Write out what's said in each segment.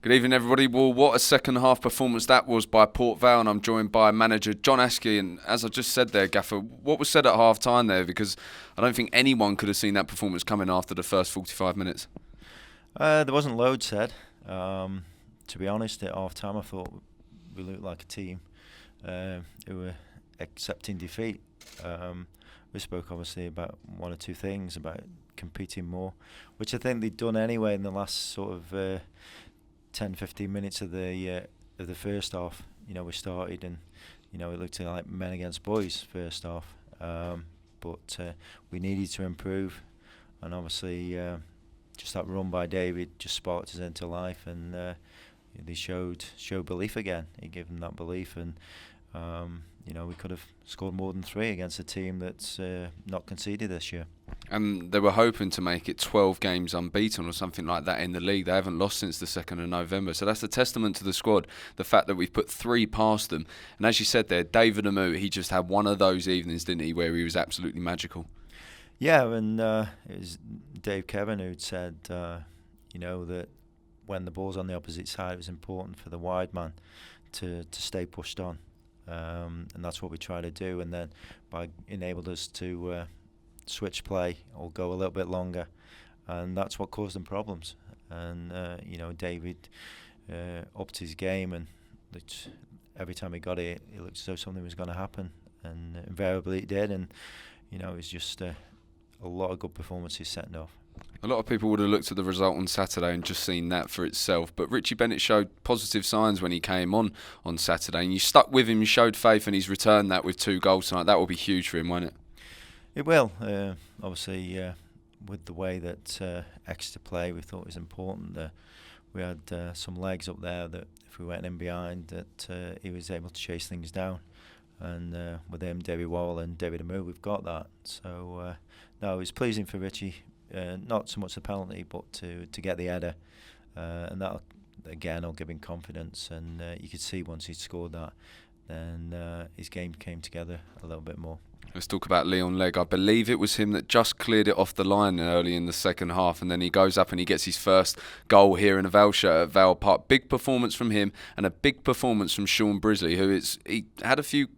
Good evening, everybody. Well, what a second half performance that was by Port Vale, and I'm joined by manager John Askey. And as I just said there, Gaffer, what was said at half time there? Because I don't think anyone could have seen that performance coming after the first 45 minutes. There wasn't loads said. To be honest, at half time I thought we looked like a team who were accepting defeat. We spoke obviously about one or two things, about competing more, which I think they'd done anyway in the last sort of 10-15 minutes of the first half. We started and it looked like men against boys first half, but we needed to improve, and obviously just that run by David just sparked us into life, and they showed belief again. He gave them that belief, and we could have scored more than 3 against a team that's not conceded this year. And they were hoping to make it 12 games unbeaten or something like that in the league. They haven't lost since the 2nd of November. So that's a testament to the squad, the fact that we've put 3 past them. And as you said there, David Amu, he just had one of those evenings, didn't he, where he was absolutely magical. Yeah, and it was Dave Kevin who'd said, that when the ball's on the opposite side, it was important for the wide man to stay pushed on. And that's what we try to do. And then by enabled us to switch play or go a little bit longer, and that's what caused them problems. And David upped his game, and every time he got it looked as though something was going to happen, and invariably it did. And it was just a lot of good performances setting off. A lot of people would have looked at the result on Saturday and just seen that for itself, but Richie Bennett showed positive signs when he came on Saturday, and you stuck with him, you showed faith, and he's returned that with 2 goals tonight. That will be huge for him, won't it? It will. Obviously, with the way that Exeter play, we thought it was important that we had some legs up there, that if we went in behind, that he was able to chase things down. And with him, David Wall and David Amu, we've got that. So, no, it was pleasing for Richie. Not so much the penalty, but to get the header, and that again will give him confidence. And you could see once he scored that, then his game came together a little bit more. Let's talk about Leon Legge. I believe it was him that just cleared it off the line early in the second half, and then he goes up and he gets his first goal here in a Vale shirt at Vale Park. Big performance from him, and a big performance from Sean Brisley, he had a few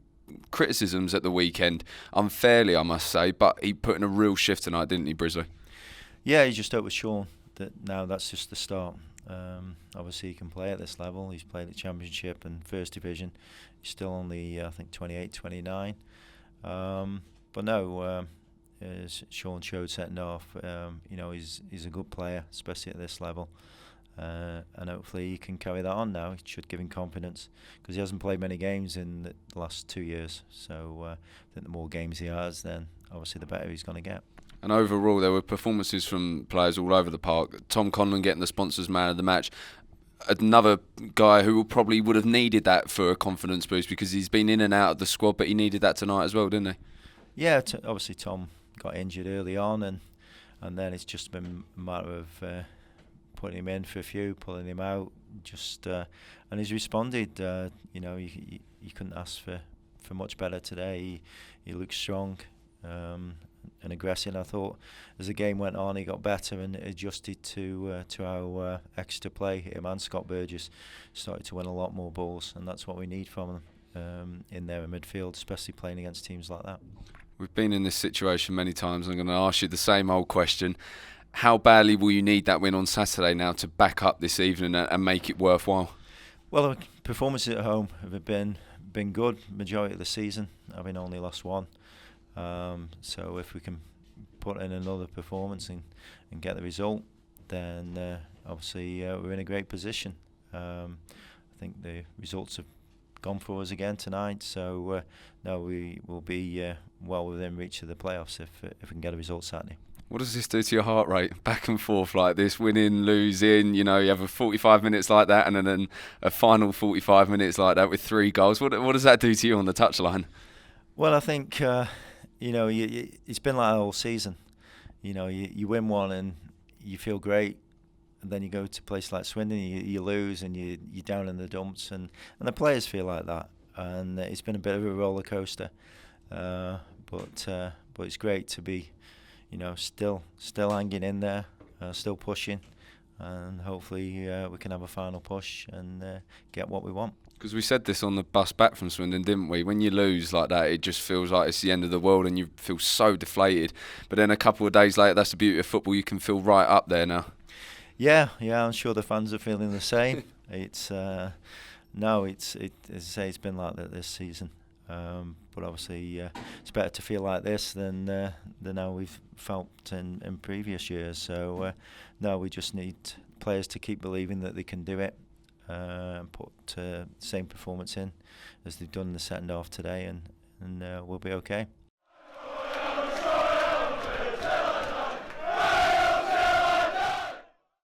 criticisms at the weekend, unfairly I must say, but he put in a real shift tonight, didn't he, Brisley? Yeah, he just hoped with Sean that now that's just the start. Obviously he can play at this level. He's played at Championship and First Division. He's still only, I think, 28, 29. But no, as Sean showed setting off, he's a good player, especially at this level. And hopefully he can carry that on now. It should give him confidence, because he hasn't played many games in the last 2 years. So I think the more games he has, then obviously the better he's going to get. And overall, there were performances from players all over the park. Tom Conlon getting the sponsors man of the match. Another guy who probably would have needed that for a confidence boost, because he's been in and out of the squad, but he needed that tonight as well, didn't he? Yeah, obviously Tom got injured early on, and then it's just been a matter of putting him in for a few, pulling him out, and he's responded. You couldn't ask for much better today. He looked strong and aggressive. I thought as the game went on, he got better and adjusted to our extra play. Him and Scott Burgess started to win a lot more balls, and that's what we need from them in their midfield, especially playing against teams like that. We've been in this situation many times. I'm going to ask you the same old question. How badly will you need that win on Saturday now to back up this evening and make it worthwhile? Well, the performances at home have been good majority of the season, having only lost 1. So if we can put in another performance and get the result, then obviously we're in a great position. I think the results have gone for us again tonight, so no, we will be well within reach of the playoffs if we can get a result Saturday. What does this do to your heart rate? Back and forth like this, winning, losing, you have a 45 minutes like that and then a final 45 minutes like that with 3 goals. What does that do to you on the touchline? Well, I think it's been like that all season. You win one and you feel great, and then you go to a place like Swindon, you lose and you're down in the dumps, and the players feel like that, and it's been a bit of a roller coaster. But it's great to be, still hanging in there, still pushing, and hopefully we can have a final push and get what we want. Because we said this on the bus back from Swindon, didn't we? When you lose like that, it just feels like it's the end of the world and you feel so deflated. But then a couple of days later, that's the beauty of football, you can feel right up there now. Yeah, I'm sure the fans are feeling the same. It's as I say, it's been like that this season. But obviously, it's better to feel like this than how we've felt in previous years. So no, we just need players to keep believing that they can do it, and put the same performance in as they've done in the second half today, and we'll be okay.